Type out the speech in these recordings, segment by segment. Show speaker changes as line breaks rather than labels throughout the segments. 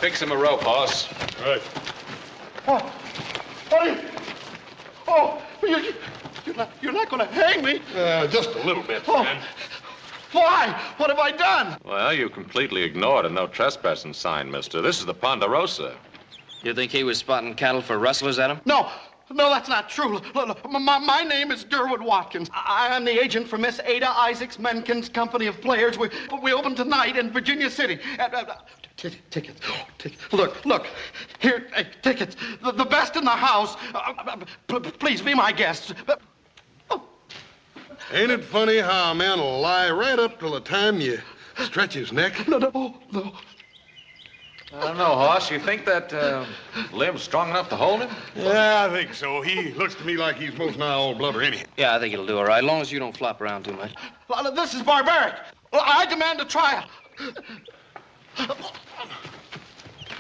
Fix him a rope, boss.
Right.
What are you? Oh, you're not going to hang me?
Just a little bit, man.
Why? What have I done?
Well, you completely ignored a no trespassing sign, mister. This is the Ponderosa.
You think he was spotting cattle for rustlers at him?
No, that's not true. Look, my name is Durwood Watkins. I am the agent for Miss Adah Isaacs Menken's company of players. We open tonight in Virginia City. Tickets. Look. Here, tickets. The best in the house. Please be my guest.
Ain't it funny how a man will lie right up till the time you stretch his neck?
No.
I don't know, Hoss. You think that limb's strong enough to hold him?
Yeah, I think so. He looks to me like he's most nigh all blubber anyhow.
Yeah, I think it'll do all right, as long as you don't flop around too much.
This is barbaric. I demand a trial.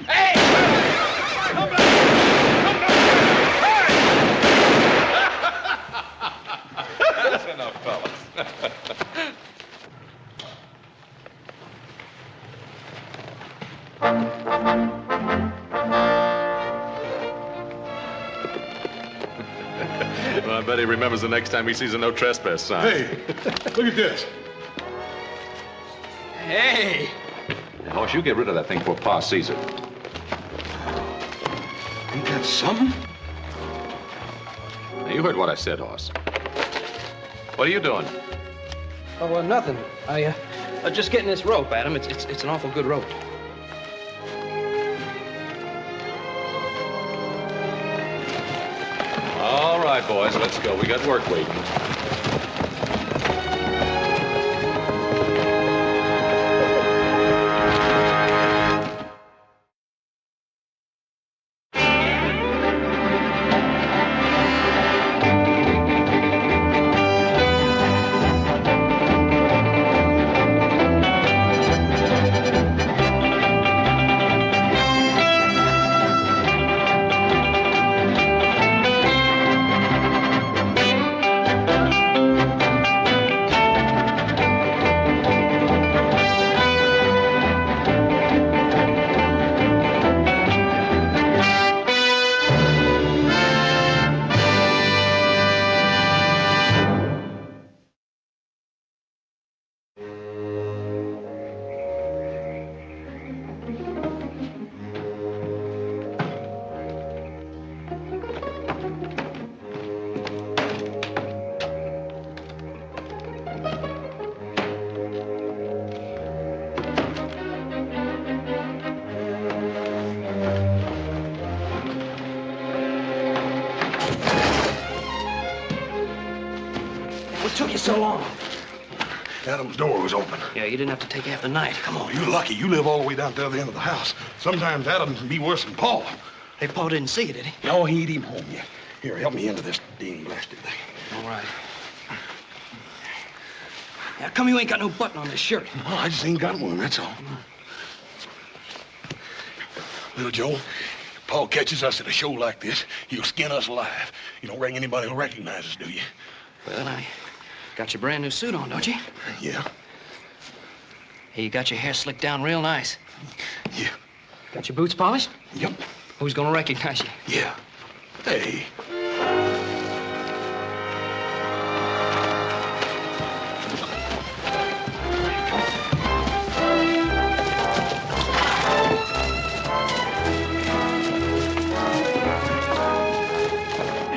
Hey! Come back!
That's enough, fellas. Well, I bet he remembers the next time he sees a no trespass sign.
Hey, look at this.
Hey!
Now, Hoss, you get rid of that thing before Pa sees it.
Ain't that something?
Now, you heard what I said, Hoss. What are you doing?
Oh, nothing. I just getting this rope, Adam. It's an awful good rope.
All right, boys, let's go. We got work waiting.
What took you so long?
Adam's door was open.
Yeah, you didn't have to take half the night. Come on.
You're lucky. You live all the way down to the other end of the house. Sometimes Adam can be worse than Paul.
Hey, Paul didn't see you, did he?
No, he ain't even home yet. Here, help me into this dang blasted thing.
All right. How come you ain't got no button on this shirt?
Well, I just ain't got one, that's all. Little Joe, if Paul catches us at a show like this, he'll skin us alive. You don't reckon anybody will recognize us, do you?
Well, I got your brand new suit on, don't you?
Yeah.
Hey, you got your hair slicked down real nice.
Yeah.
Got your boots polished?
Yep.
Who's gonna recognize you?
Yeah. Hey.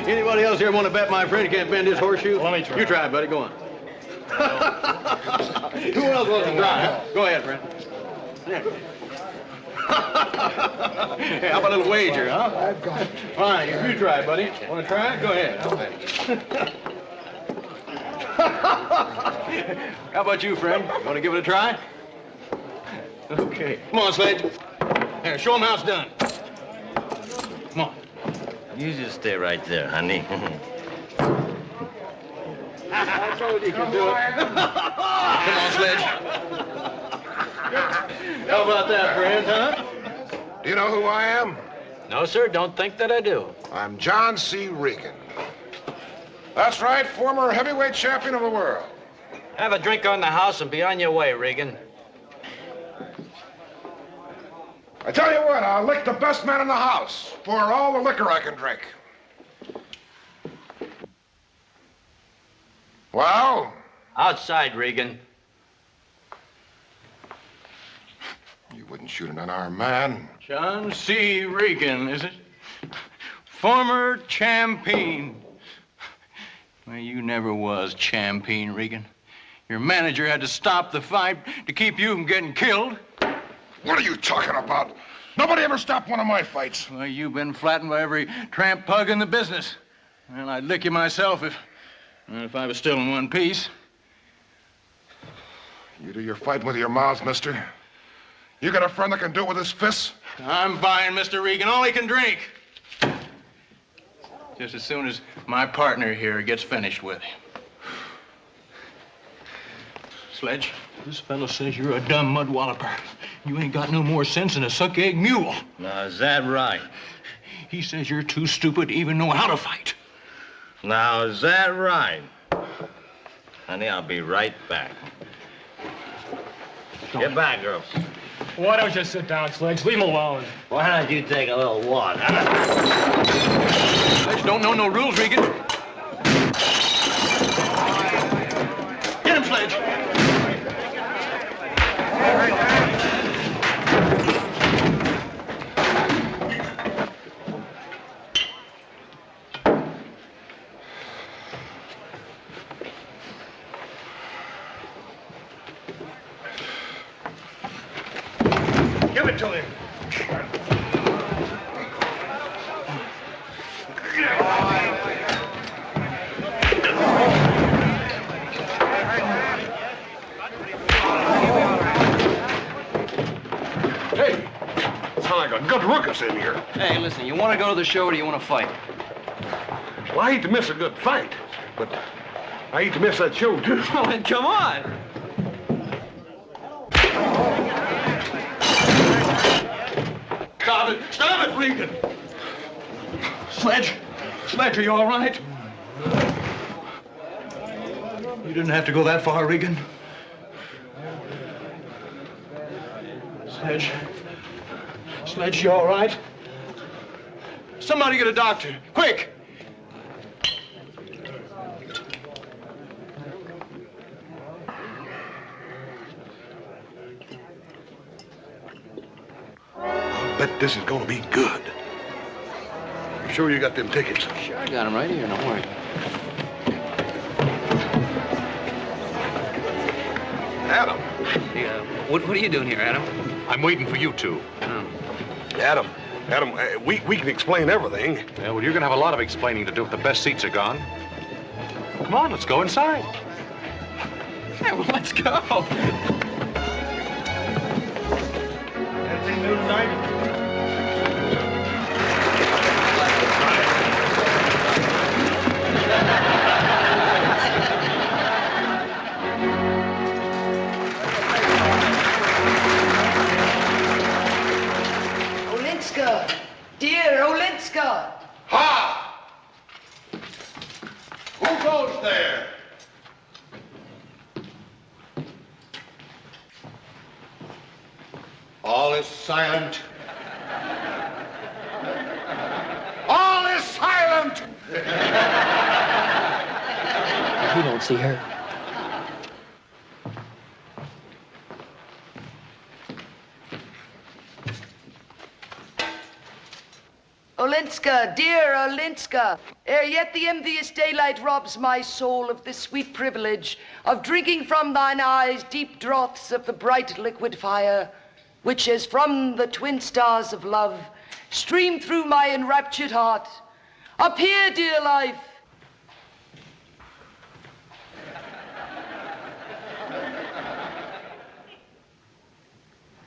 Anybody else here want to bet my friend can't bend his horseshoe?
Let me try.
You try it, buddy. Go on. Who else wants to try? Huh? Go ahead, friend. Hey, how about a little wager, huh?
I've got it.
Fine, you try it, buddy. Want to try it? Go ahead. How about you, friend? Want to give it a try? Okay. Come on, Sledge. Here, show him how it's done. Come on.
You just stay right there, honey.
I told you could do it.
Come on, Sledge. How about that, friends, huh?
Do you know who I am?
No, sir, don't think that I do.
I'm John C. Regan. That's right, former heavyweight champion of the world.
Have a drink on the house and be on your way, Regan.
I tell you what, I'll lick the best man in the house for all the liquor I can drink. Well?
Outside, Regan.
You wouldn't shoot an unarmed man.
John C. Regan, is it? Former champion. Well, you never was champion, Regan. Your manager had to stop the fight to keep you from getting killed.
What are you talking about? Nobody ever stopped one of my fights.
Well, you've been flattened by every tramp pug in the business. And I'd lick you myself if I was still in one piece.
You do your fighting with your mouth, mister. You got a friend that can do it with his fists?
I'm buying Mr. Regan all he can drink. Just as soon as my partner here gets finished with him. Sledge, this fellow says you're a dumb mud walloper. You ain't got no more sense than a suck-egg mule.
Now, is that right?
He says you're too stupid to even know how to fight.
Now, is that right? Honey, I'll be right back. Get back, girls.
Why don't you sit down, Sledge? Leave him alone.
Why don't you take a little water?
Sledge don't know no rules, Regan. Get him, Sledge.
Give it to him. Hey, sound like a good ruckus in here.
Hey, listen, you want to go to the show or do you want to fight?
Well, I hate to miss a good fight, but I hate to miss that show, too.
Well, then come on.
Stop it! Stop it, Regan! Sledge? Sledge, are you all right? You didn't have to go that far, Regan. Sledge? Sledge, you all right? Somebody get a doctor, quick!
Bet this is gonna be good. You sure you got them tickets?
Sure, I got him right here, don't worry.
Adam.
Hey, what are you doing here, Adam?
I'm waiting for you two.
Adam, we can explain everything.
Yeah, well, you're going to have a lot of explaining to do if the best seats are gone. Come on, let's go inside.
Yeah, well, let's go.
Anything new tonight?
Olinska, dear Olinska.
Ha! Who goes there? All is silent. All is silent!
He don't see her.
Olinska, dear Olinska, ere yet the envious daylight robs my soul of the sweet privilege of drinking from thine eyes deep draughts of the bright liquid fire, which as from the twin stars of love stream through my enraptured heart. Appear, dear life.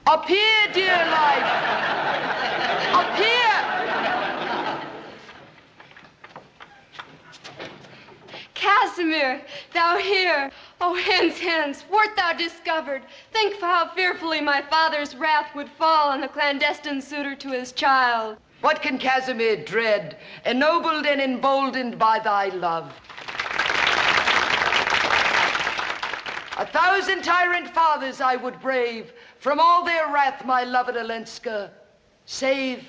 Appear, dear life. Appear.
Casimir, thou here. Oh, hence, hence, wert thou discovered. Think how fearfully my father's wrath would fall on the clandestine suitor to his child.
What can Casimir dread, ennobled and emboldened by thy love? 1,000 tyrant fathers I would brave, from all their wrath, my loved Olenska, save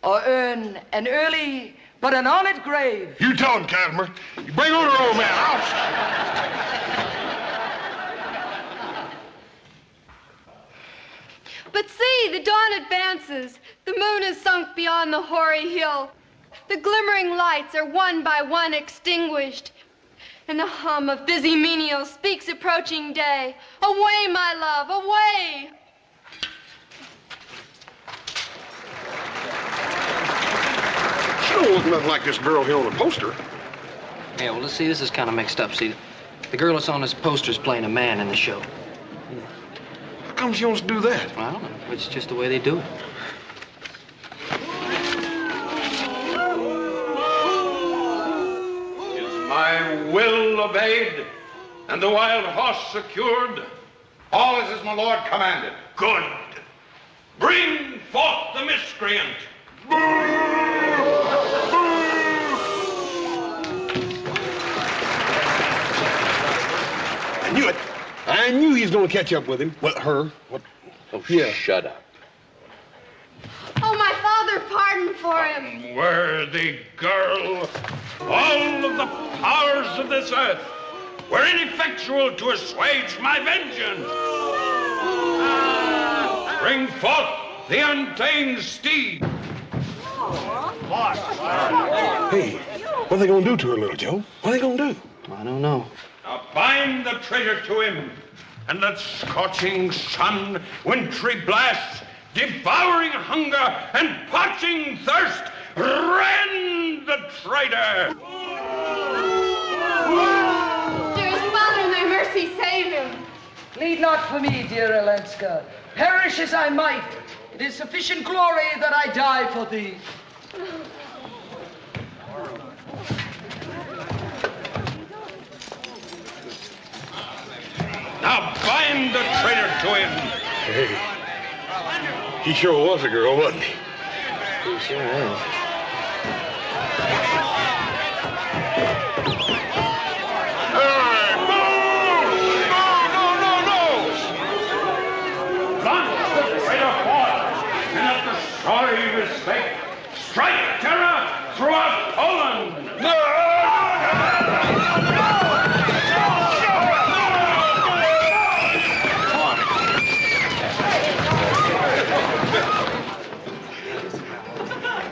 or earn an early but an honored grave.
You tell him, Casimir. You bring on her old man.
But see, the dawn advances. The moon is sunk beyond the hoary hill. The glimmering lights are one by one extinguished. And the hum of busy menials speaks approaching day. Away, my love, away!
She don't look nothing like this girl here on the poster.
Yeah, well, let's see, this is kind of mixed up. See, the girl that's on this poster is playing a man in the show.
How come she wants to do that?
Well, I don't know. It's just the way they do it.
Is my will obeyed and the wild horse secured? All is as my lord commanded. Good. Bring forth the miscreant.
I knew it. I knew he was going to catch up with him. Well, her. What?
Oh,
yeah.
Shut up.
Oh, my father, pardon for him.
Unworthy girl, all of the powers of this earth were ineffectual to assuage my vengeance. Bring forth the untamed steed.
Hey, what are they going to do to her, little Joe? What are they going to do?
I don't know.
Now bind the traitor to him, and let scorching sun, wintry blasts, devouring hunger, and parching thirst rend the traitor.
Dearest father, in thy mercy, save him.
Plead not for me, dear Olenska. Perish as I might, it is sufficient glory that I die for thee.
Now bind the traitor to him.
Hey, he sure was a girl, wasn't he?
He sure is.
Hey, move! No! Launch the traitor forth, and at the sorry mistake, strike terror throughout Poland.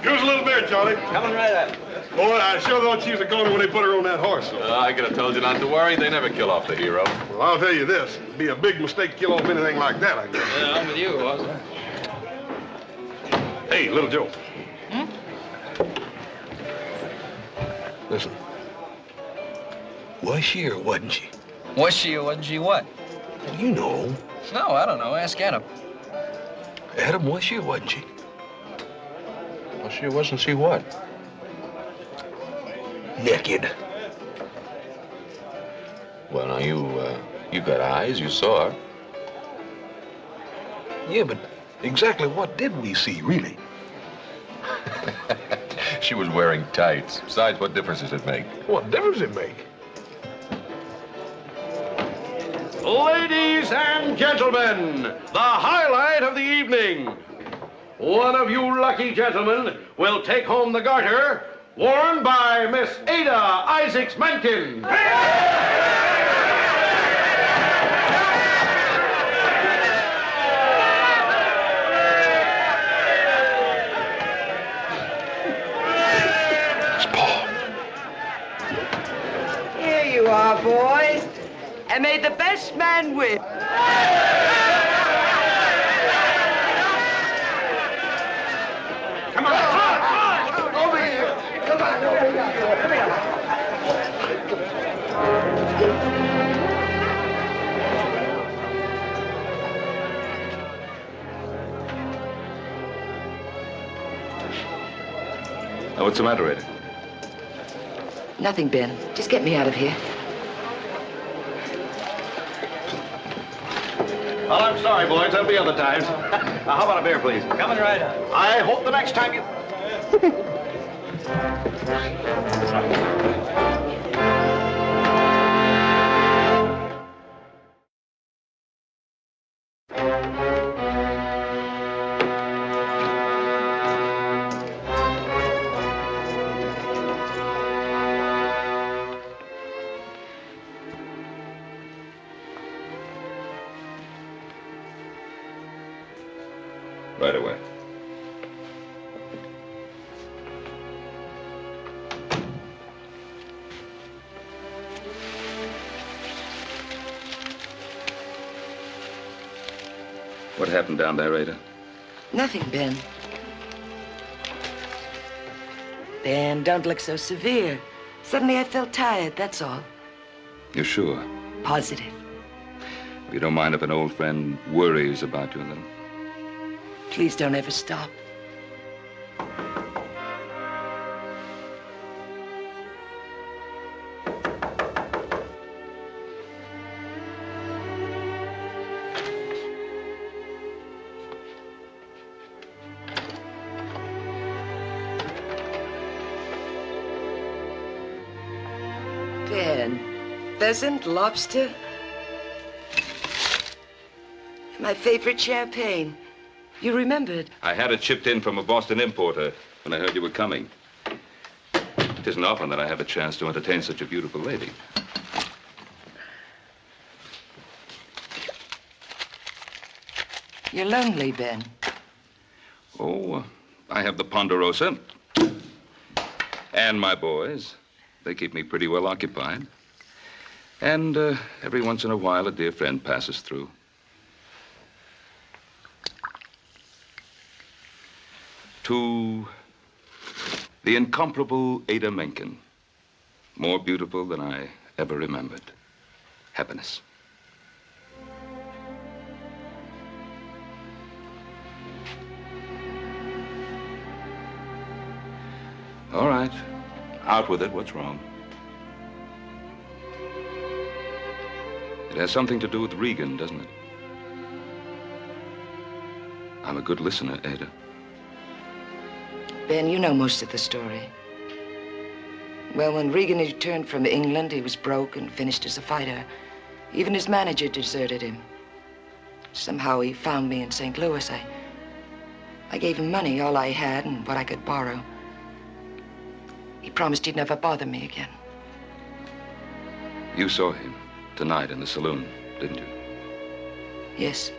Give us a little beer, Charlie.
Coming right up.
Boy, I sure thought she was a goner when they put her on that horse.
I could have told you not to worry. They never kill off the hero.
Well, I'll tell you this. It'd be a big mistake to kill off anything like that, I guess.
Yeah, I'm with you, Watson.
Hey, little Joe. Listen. Was she or wasn't she?
Was she or wasn't she what?
Well, you know.
No, I don't know. Ask Adam.
Adam, was she or wasn't she?
Well, she wasn't she what?
Naked.
Well, now, you got eyes. You saw her.
Yeah, but exactly what did we see, really?
She was wearing tights. Besides, what difference does it make?
What difference does it make?
Ladies and gentlemen, the highlight of the evening. One of you lucky gentlemen will take home the garter worn by Miss Adah Isaacs-Menken.
Here you are, boys. And may the best man win.
Come on.
Over here. Come on, over here. Come here.
Now, what's the matter, Eddie?
Nothing, Ben. Just get me out of here.
Well, I'm sorry, boys. There'll be other times. How about a beer, please?
Coming right up.
I hope the next time you... Right away. What happened down there, Ada?
Nothing, Ben. Ben, don't look so severe. Suddenly I felt tired, that's all.
You're sure?
Positive.
You don't mind if an old friend worries about you a little?
Please don't ever stop. Ben, pheasant, lobster. My favorite champagne. You remembered.
I had it shipped in from a Boston importer when I heard you were coming. It isn't often that I have a chance to entertain such a beautiful lady.
You're lonely, Ben.
Oh, I have the Ponderosa. And my boys. They keep me pretty well occupied. And every once in a while, a dear friend passes through. To the incomparable Ada Menken. More beautiful than I ever remembered. Happiness. All right. Out with it. What's wrong? It has something to do with Regan, doesn't it? I'm a good listener, Ada.
Ben, you know most of the story. Well, when Regan returned from England, he was broke and finished as a fighter. Even his manager deserted him. Somehow he found me in St. Louis. I gave him money, all I had and what I could borrow. He promised he'd never bother me again.
You saw him tonight in the saloon, didn't you?
Yes.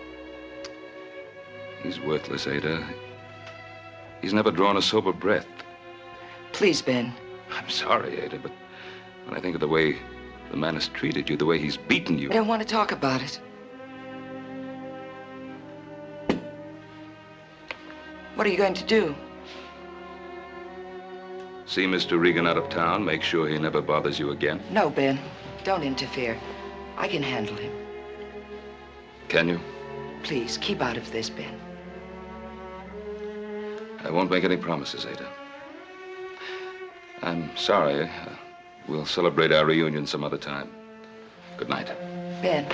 He's worthless, Ada. He's never drawn a sober breath.
Please, Ben.
I'm sorry, Ada, but when I think of the way the man has treated you, the way he's beaten you...
I don't want to talk about it. What are you going to do?
See Mr. Regan out of town, make sure he never bothers you again.
No, Ben. Don't interfere. I can handle him.
Can you?
Please, keep out of this, Ben.
I won't make any promises, Ada. I'm sorry. We'll celebrate our reunion some other time. Good night.
Ben,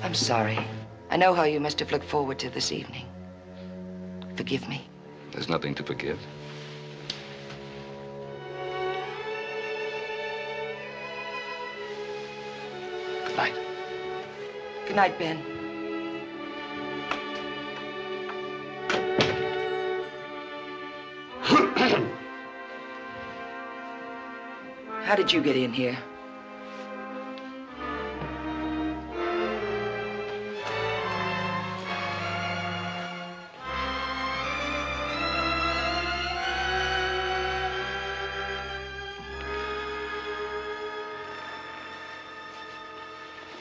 I'm sorry. I know how you must have looked forward to this evening. Forgive me.
There's nothing to forgive. Good night.
Good night, Ben. How did you get in here?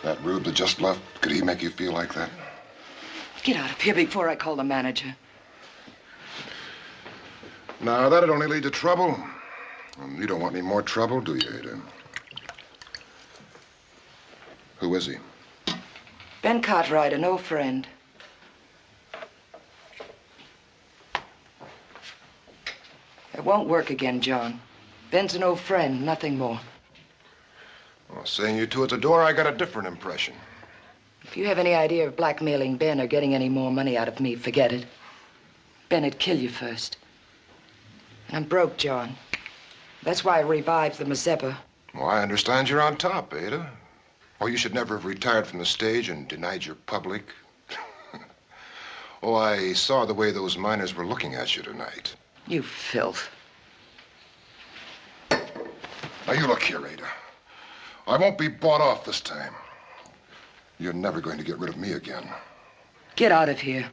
That rube that just left, could he make you feel like that?
Get out of here before I call the manager.
No, that'd only lead to trouble. And you don't want any more trouble, do you, Ada? Who is he?
Ben Cartwright, an old friend. It won't work again, John. Ben's an old friend, nothing more.
Well, seeing you two at the door, I got a different impression.
If you have any idea of blackmailing Ben or getting any more money out of me, forget it. Ben'd kill you first. And I'm broke, John. That's why I revived the Mazeppa.
Well, I understand you're on top, Ada. Or you should never have retired from the stage and denied your public. Oh, I saw the way those miners were looking at you tonight.
You filth.
Now, you look here, Ada. I won't be bought off this time. You're never going to get rid of me again.
Get out of here.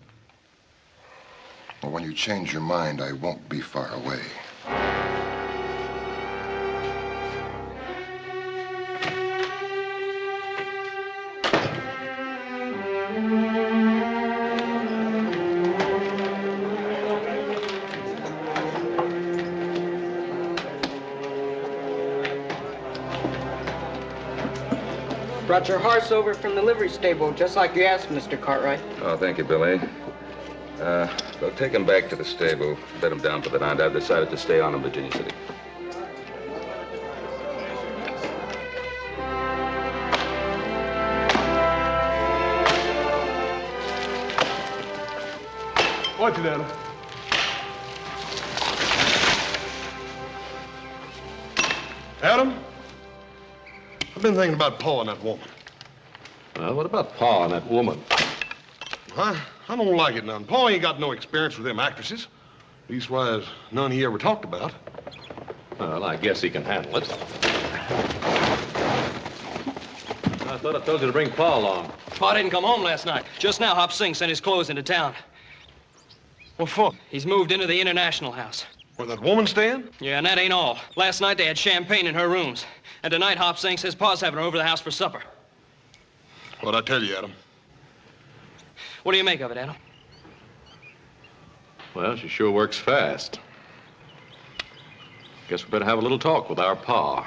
Well, when you change your mind, I won't be far away.
Brought your horse over from the livery stable, just like you asked, Mr. Cartwright.
Oh, thank you, Billy. They'll take him back to the stable, bed him down for the night. I've decided to stay on in Virginia City.
Watch it, Adam. Adam? I've been thinking about Paul and that woman.
Well, what about Pa and that woman?
I don't like it none. Paul ain't got no experience with them actresses. Leastwise, none he ever talked about.
Well, I guess he can handle it. I thought I told you to bring Pa along.
Pa didn't come home last night. Just now, Hop Singh sent his clothes into town.
What for?
He's moved into the International House.
Where that woman staying?
Yeah, and that ain't all. Last night they had champagne in her rooms. And tonight, Hop Singh says Pa's having her over the house for supper.
What'd I tell you, Adam?
What do you make of it, Adam?
Well, she sure works fast. Guess we better have a little talk with our Pa.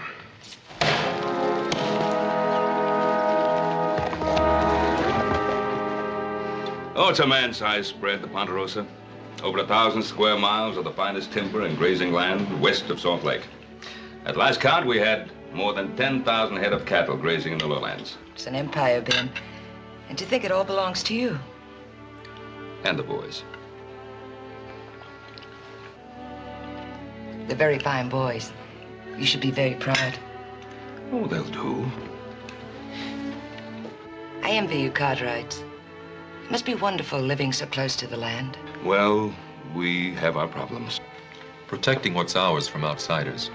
Oh, it's a man-sized spread, the Ponderosa. Over 1,000 square miles of the finest timber and grazing land west of Salt Lake. At last count, we had more than 10,000 head of cattle grazing in the lowlands.
It's an empire, Ben. And to think it all belongs to you.
And the boys.
They're very fine boys. You should be very proud.
Oh, they'll do.
I envy you, Cartwrights. It must be wonderful living so close to the land.
Well, we have our problems.
Protecting what's ours from outsiders.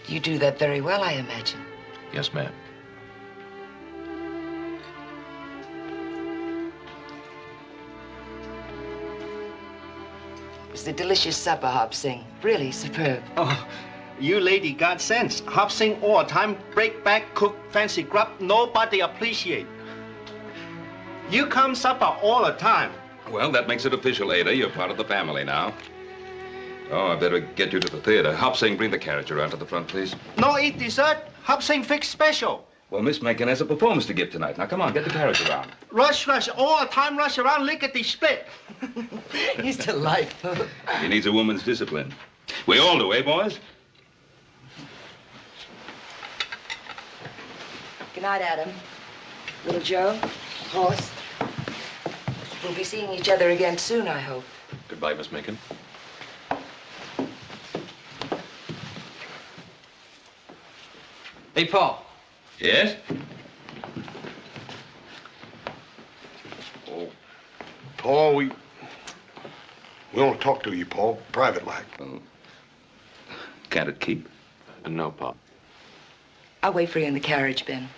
You do that very well, I imagine.
Yes, ma'am.
It was a delicious supper, Hop Singh. Really superb.
Oh, you lady got sense. Hop Sing all time, break back, cook, fancy grub, nobody appreciate. You come supper all the time.
Well, that makes it official, Ada. You're part of the family now. Oh, I better get you to the theater. Hop Sing, bring the carriage around to the front, please.
No eat dessert. Hop Sing fix special.
Well, Miss Mencken has a performance to give tonight. Now, come on, get the carriage around.
Rush, all the time, rush around, lickety split.
He's delightful.
He needs a woman's discipline. We all do, eh, boys?
Good night, Adam. Little Joe, horse. We'll be seeing each other again soon, I hope.
Goodbye, Miss Mencken.
Hey, Paul.
Yes?
Oh, Paul, we want to talk to you, Paul, private-like.
Oh. Can't it keep?
No, Pa.
I'll wait for you in the carriage, Ben.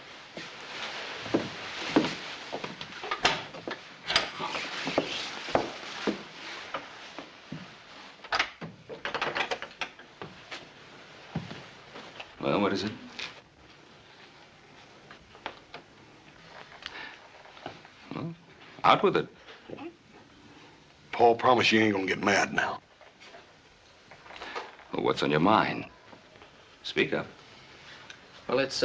Well, what is it? Well, out with it.
Paul, promise you ain't gonna get mad now.
Well, what's on your mind? Speak up.
Well, it's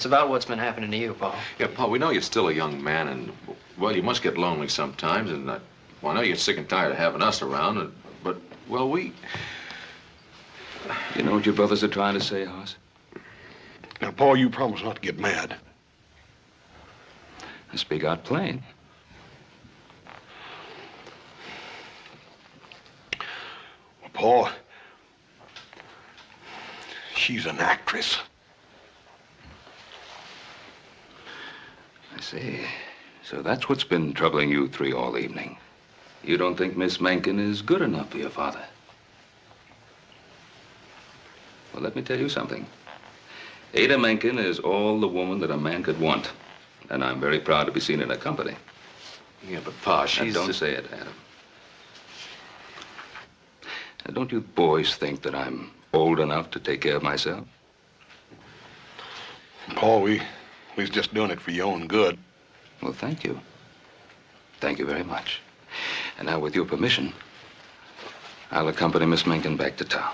about what's been happening to you, Paul.
Yeah, Pa, we know you're still a young man, and, well, you must get lonely sometimes, and, well, I know you get sick and tired of having us around, but, well, we...
You know what your brothers are trying to say, Hoss?
Now, Paul, you promise not to get mad.
I speak out plain.
Well, Paul, she's an actress.
I see. So that's what's been troubling you three all evening. You don't think Miss Mencken is good enough for your father? Well, let me tell you something. Adah Mencken is all the woman that a man could want. And I'm very proud to be seen in her company.
Yeah, but Pa, she's...
Now, don't say it, Adam. Now, don't you boys think that I'm old enough to take care of myself?
Paul, we was just doing it for your own good.
Well, thank you. Thank you very much. And now, with your permission, I'll accompany Miss Mencken back to town.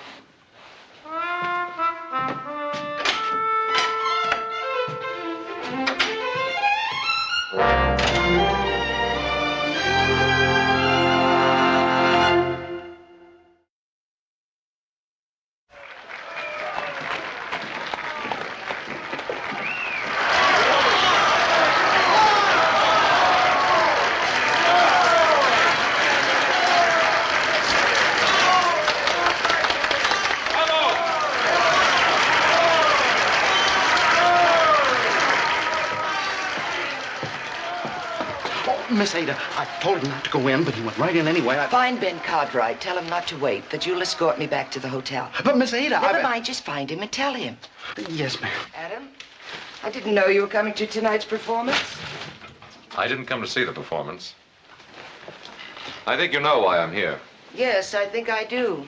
Miss Adah, I told him not to go in, but he went right in anyway.
Find Ben Cartwright. Tell him not to wait, that you'll escort me back to the hotel.
But Miss Adah,
Never mind, just find him and tell him.
Yes, ma'am.
Adam, I didn't know you were coming to tonight's performance.
I didn't come to see the performance. I think you know why I'm here.
Yes, I think I do.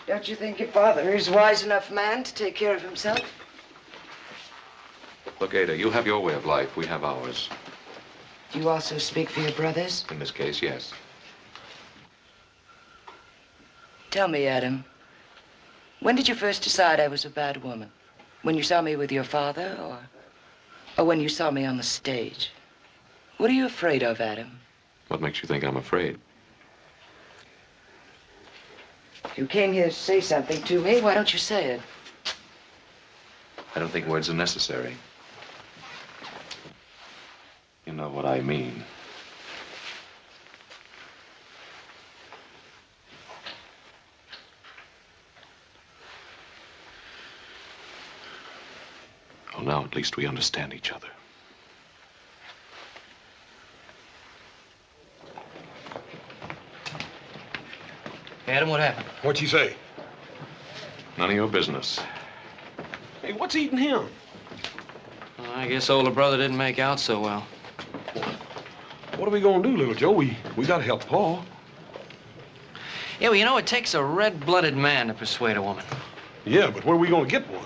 Don't you think your father is a wise enough man to take care of himself?
Look, Adah, you have your way of life. We have ours.
Do you also speak for your brothers?
In this case, yes.
Tell me, Adam, when did you first decide I was a bad woman? When you saw me with your father, or when you saw me on the stage? What are you afraid of, Adam?
What makes you think I'm afraid?
You came here to say something to me. Why don't you say it?
I don't think words are necessary. You know what I mean. Well, now at least we understand each other.
Adam, what happened?
What'd you say?
None of your business.
Hey, what's eating him?
Well, I guess older brother didn't make out so well.
What are we gonna do, little Joe? We gotta help Paul.
Yeah, well, you know, it takes a red-blooded man to persuade a woman.
Yeah, but where are we gonna get one?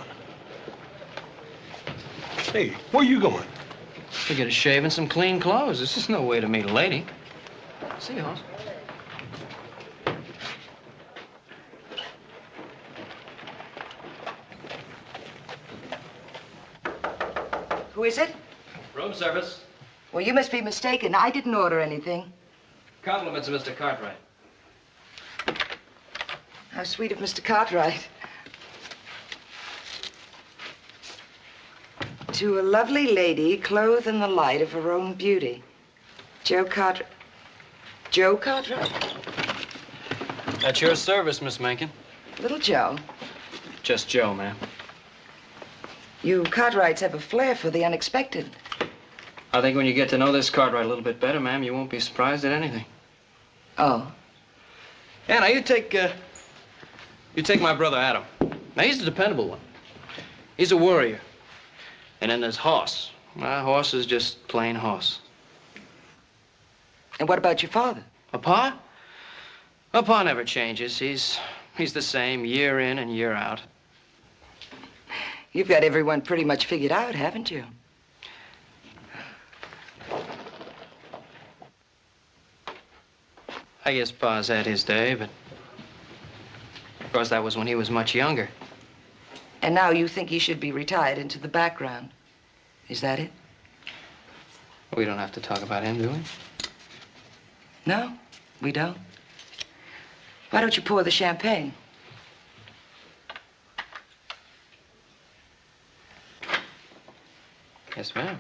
Hey, where you going?
To get a shave and some clean clothes. This is no way to meet a lady. See you, Hoss.
Who is it?
Room service.
Well, you must be mistaken. I didn't order anything.
Compliments of Mr. Cartwright.
How sweet of Mr. Cartwright. To a lovely lady clothed in the light of her own beauty. Joe Cartwright. Joe Cartwright?
At your service, Miss Mencken.
Little Joe.
Just Joe, ma'am.
You Cartwrights have a flair for the unexpected.
I think when you get to know this Cartwright a little bit better, ma'am, you won't be surprised at anything.
Oh.
Yeah, now you take my brother Adam. Now, he's a dependable one. He's a worrier. And then there's Hoss. Well, Hoss is just plain Hoss.
And what about your father?
A Pa? A Pa never changes. He's the same year in and year out.
You've got everyone pretty much figured out, haven't you?
I guess Pa's had his day, but of course that was when he was much younger.
And now you think he should be retired into the background. Is that it?
We don't have to talk about him, do we?
No, we don't. Why don't you pour the champagne?
Yes, ma'am.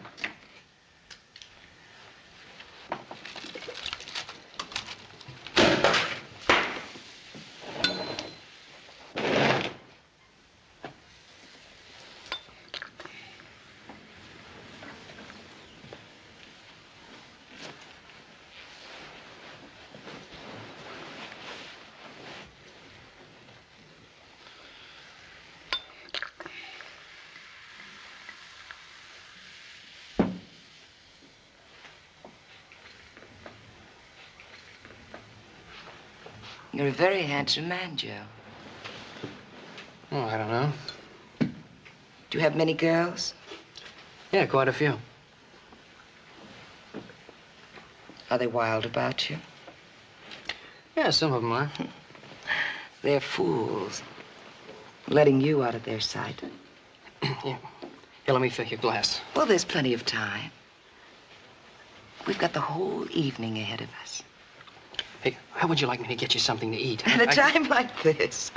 You're a very handsome man, Joe.
Oh, I don't know.
Do you have many girls?
Yeah, quite a few.
Are they wild about you?
Yeah, some of them are.
They're fools. Letting you out of their sight.
Yeah. Here, let me fill your glass.
Well, there's plenty of time. We've got the whole evening ahead of us.
Hey, how would you like me to get you something to eat?
At a time like this.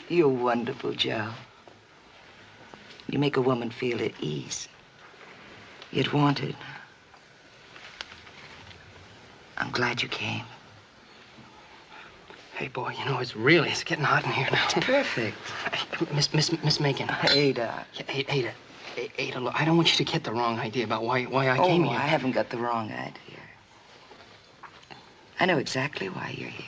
You're wonderful, Joe. You make a woman feel at ease. Yet wanted. I'm glad you came.
Hey, boy, you know, it's getting hot in here now.
It's perfect.
Miss Macon.
Ada.
Ada. Ada, look, I don't want you to get the wrong idea about why I came here.
I haven't got the wrong idea. I know exactly why you're here.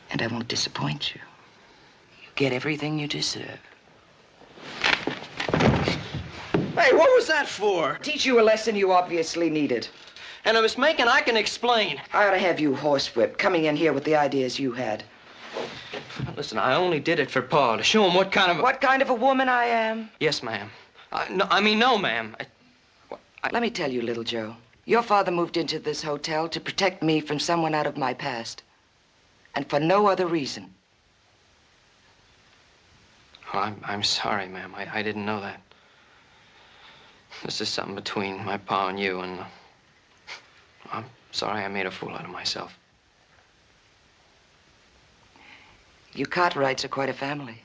And I won't disappoint you. You get everything you deserve.
Hey, what was that for?
Teach you a lesson you obviously needed.
And Miss Macon, I can explain.
I ought to have you horsewhipped, coming in here with the ideas you had.
Listen, I only did it for Pa, to show him what kind of
What kind of a woman I am?
Yes, ma'am. No, ma'am.
Let me tell you, little Joe. Your father moved into this hotel to protect me from someone out of my past. And for no other reason.
Oh, I'm sorry, ma'am. I didn't know that. This is something between my pa and you, and I'm sorry I made a fool out of myself.
You Cartwrights are quite a family.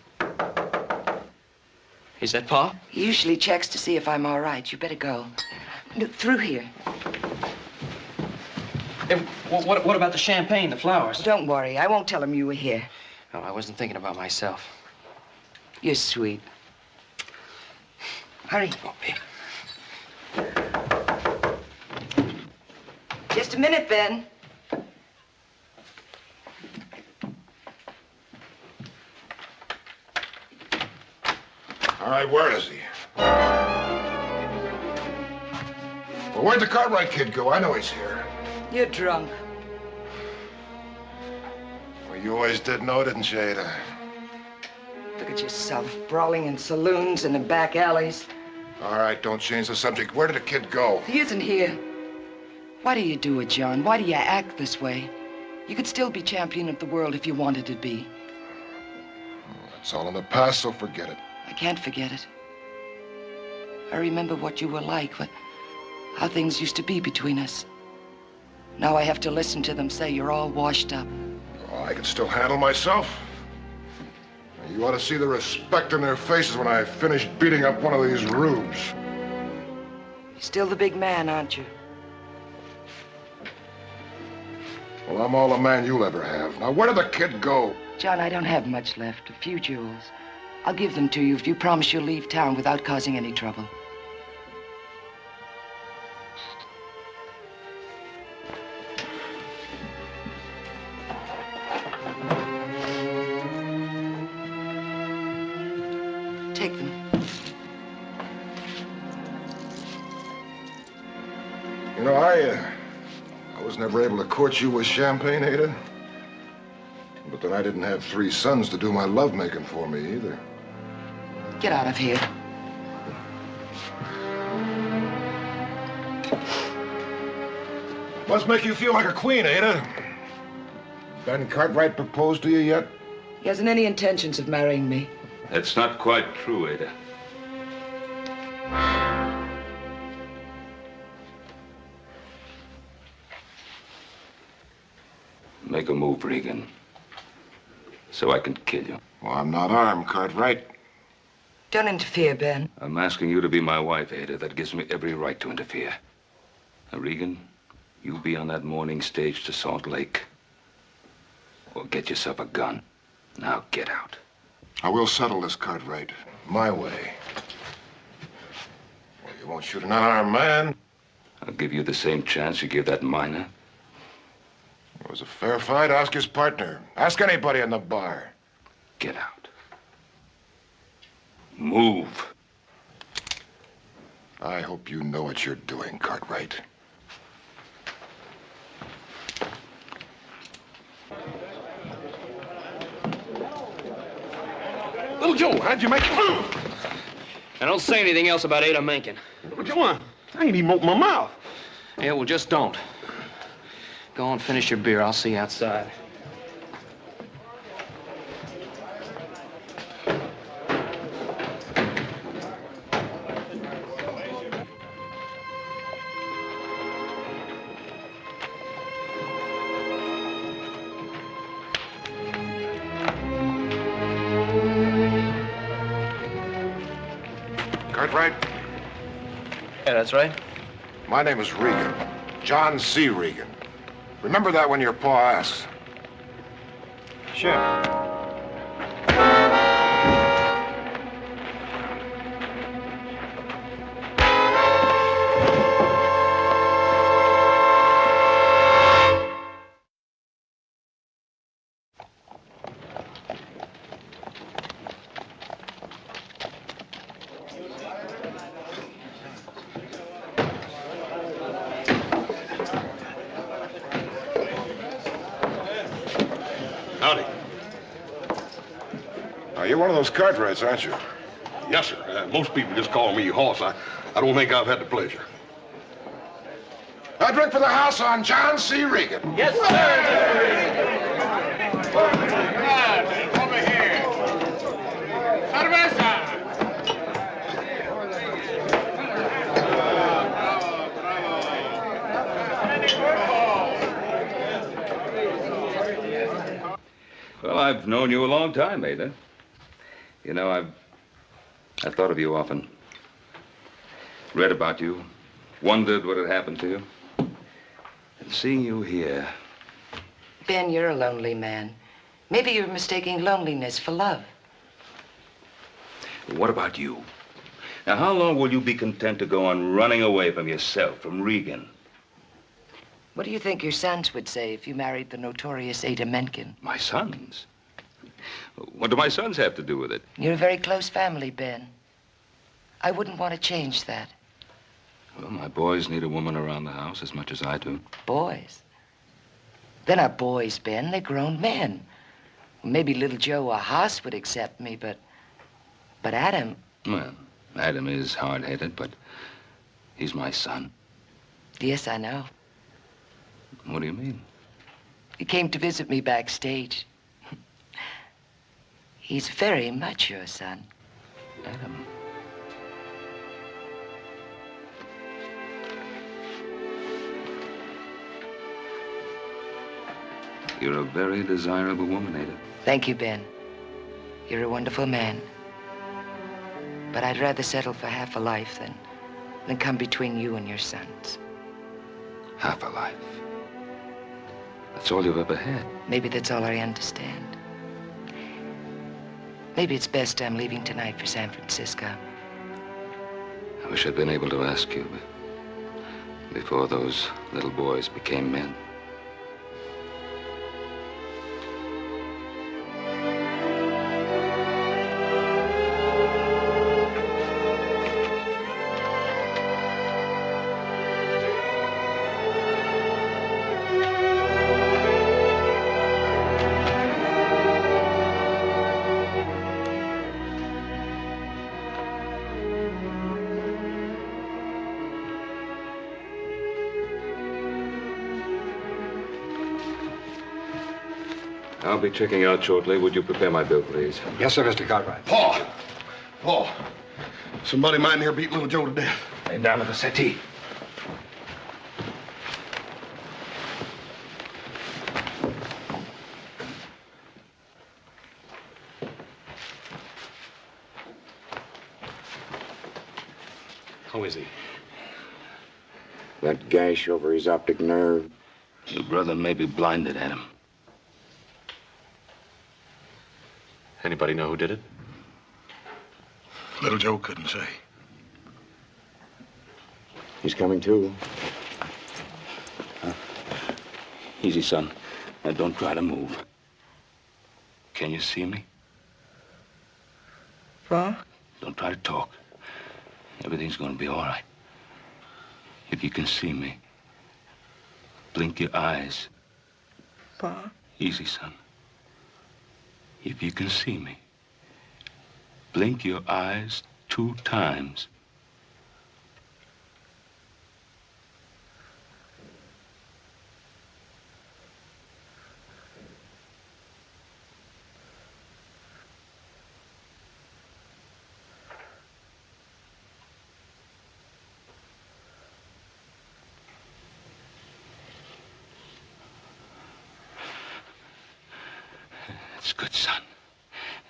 Is that Pa?
He usually checks to see if I'm all right. You better go. No, through here.
Hey, what about the champagne, the flowers?
Don't worry. I won't tell him you were here.
Oh, I wasn't thinking about myself.
You're sweet. Hurry.
Oh, baby.
Just a minute, Ben.
All right, where is he? Well, where'd the Cartwright kid go? I know he's here.
You're drunk.
Well, you always did know, didn't you, Ada?
Look at yourself, brawling in saloons and in back alleys.
All right, don't change the subject. Where did the kid go?
He isn't here. Why do you do it, John? Why do you act this way? You could still be champion of the world if you wanted to be.
It's all in the past, so forget it.
I can't forget it. I remember what you were like, how things used to be between us. Now I have to listen to them say you're all washed up.
Oh, I can still handle myself. You ought to see the respect in their faces when I finish beating up one of these rubes.
You're still the big man, aren't you?
Well, I'm all the man you'll ever have. Now, where did the kid go?
John, I don't have much left. A few jewels. I'll give them to you if you promise you'll leave town without causing any trouble. Take them.
You know, I was never able to court you with champagne, Ada. But then I didn't have 3 sons to do my lovemaking for me either.
Get out of here.
Must make you feel like a queen, Ada. Ben Cartwright proposed to you yet?
He hasn't any intentions of marrying me.
That's not quite true, Ada.
Make a move, Regan, so I can kill you.
Well, I'm not armed, Cartwright.
Don't interfere, Ben.
I'm asking you to be my wife, Ada. That gives me every right to interfere. Now, Regan, you be on that morning stage to Salt Lake. Or get yourself a gun. Now get out.
I will settle this, Cartwright. My way. Well, you won't shoot an unarmed man.
I'll give you the same chance you give that miner.
It was a fair fight. Ask his partner. Ask anybody in the bar.
Get out. Move.
I hope you know what you're doing, Cartwright.
Little Joe, how'd you make it?
And don't say anything else about Ada Menken.
Little Joe, I ain't even opened my mouth.
Yeah, well, just don't. Go on, finish your beer. I'll see you outside.
Cartwright?
Yeah, that's right.
My name is Regan. John C. Regan. Remember that when your pa asks.
Sure.
Howdy.
You're one of those Cartwrights, aren't you?
Yes, sir. Most people just call me Hoss. I don't think I've had the pleasure.
A drink for the house on John C. Regan.
Yes, sir.
Over here. Cerveza.
Well, I've known you a long time, Ada. You know, I've thought of you often. Read about you. Wondered what had happened to you. And seeing you here.
Ben, you're a lonely man. Maybe you're mistaking loneliness for love.
What about you? Now, how long will you be content to go on running away from yourself, from Regan?
What do you think your sons would say if you married the notorious Ada Menken?
My sons? What do my sons have to do with it?
You're a very close family, Ben. I wouldn't want to change that.
Well, my boys need a woman around the house as much as I do.
Boys? They're not boys, Ben. They're grown men. Maybe little Joe or Hoss would accept me, but Adam...
Well, Adam is hard-headed, but he's my son.
Yes, I know.
What do you mean?
He came to visit me backstage. He's very much your son.
Adam. You're a very desirable woman, Ada.
Thank you, Ben. You're a wonderful man. But I'd rather settle for half a life than come between you and your sons.
Half a life. That's all you've ever had.
Maybe that's all I understand. Maybe it's best I'm leaving tonight for San Francisco.
I wish I'd been able to ask you before those little boys became men. I'll be checking out shortly. Would you prepare my bill, please?
Yes, sir, Mr. Cartwright. Paul, somebody might near beat little Joe to death.
Lay him down at the settee.
How is he?
That gash over his optic nerve.
Your brother may be blinded, Adam.
Anybody know who did it?
Little Joe couldn't say.
He's coming too.
Easy, son. Now, don't try to move. Can you see me?
Pa?
Don't try to talk. Everything's going to be all right. If you can see me, blink your eyes.
Pa?
Easy, son. If you can see me, blink your eyes 2 times. That's good, son.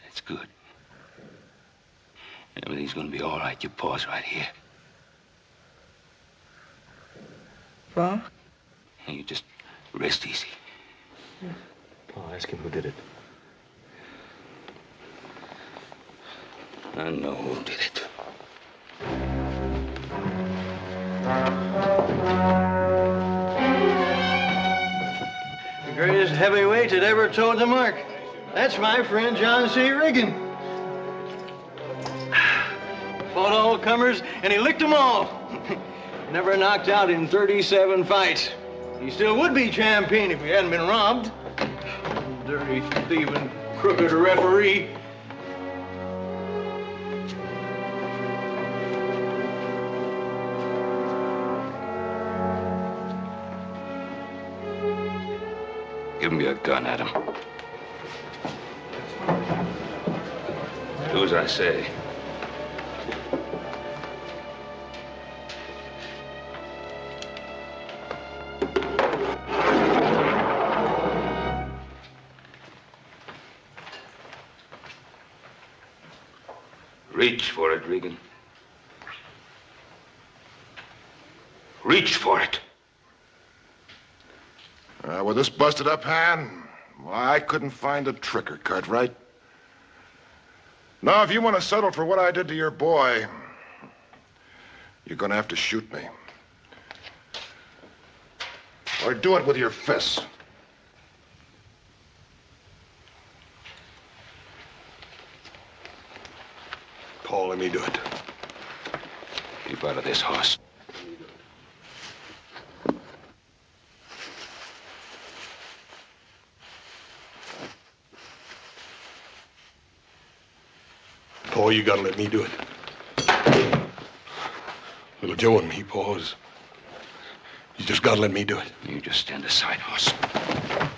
That's good. Everything's gonna be all right. Your paw's right here.
Pa?
And you just rest easy.
Pa, ask him who did it.
I know who did it.
The greatest heavyweight that ever toed the mark. That's my friend John C. Riggin. Fought all comers, and he licked them all. Never knocked out in 37 fights. He still would be champion if he hadn't been robbed. Dirty, thieving, crooked referee.
Give me your gun, Adam. Do as I say. Reach for it, Regan. Reach for it.
With this busted up hand, well, I couldn't find a trick or cut, right? Now, if you want to settle for what I did to your boy, you're going to have to shoot me. Or do it with your fists.
Paul, let me do it.
Keep out of this, horse.
Paul, you gotta let me do it. Little Joe and me, Paul, you just gotta let me do it.
You just stand aside, horse.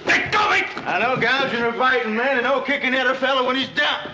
Let go of it! I know gouging or biting, man, and no kicking at a fellow when he's down.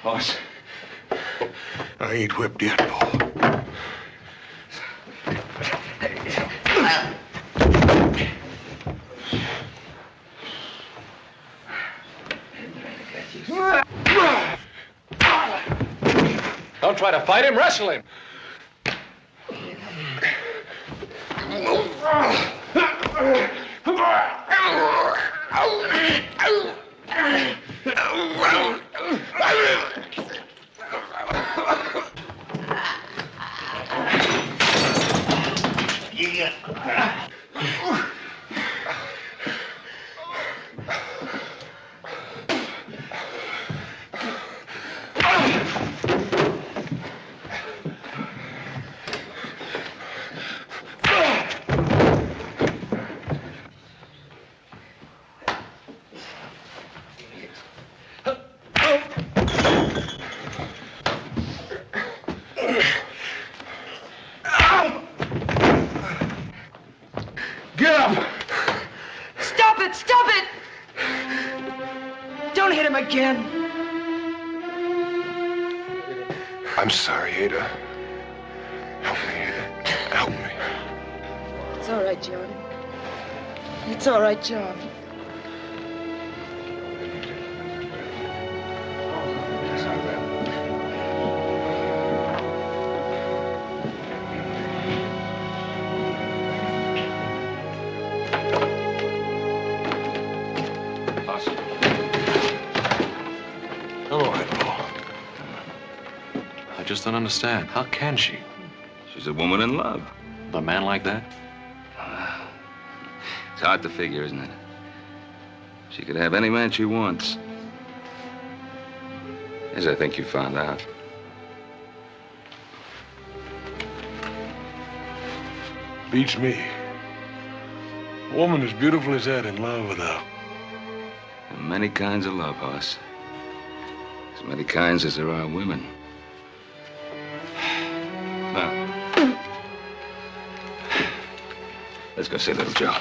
Horse, I ain't whipped yet, Paul.
Don't try to fight him, wrestle him.
Get up!
Stop it! Stop it! Don't hit him again.
I'm sorry, Ada. Help me, Ada. Help me.
It's all right, John. It's all right, John.
Hello, Admiral.
I just don't understand. How can she?
She's a woman in love.
With a man like that?
It's hard to figure, isn't it? She could have any man she wants. As I think you found out.
Beats me. A woman as beautiful as that in love without.
There are many kinds of love, Hoss. As many kinds as there are women. Now, let's go see little Joe.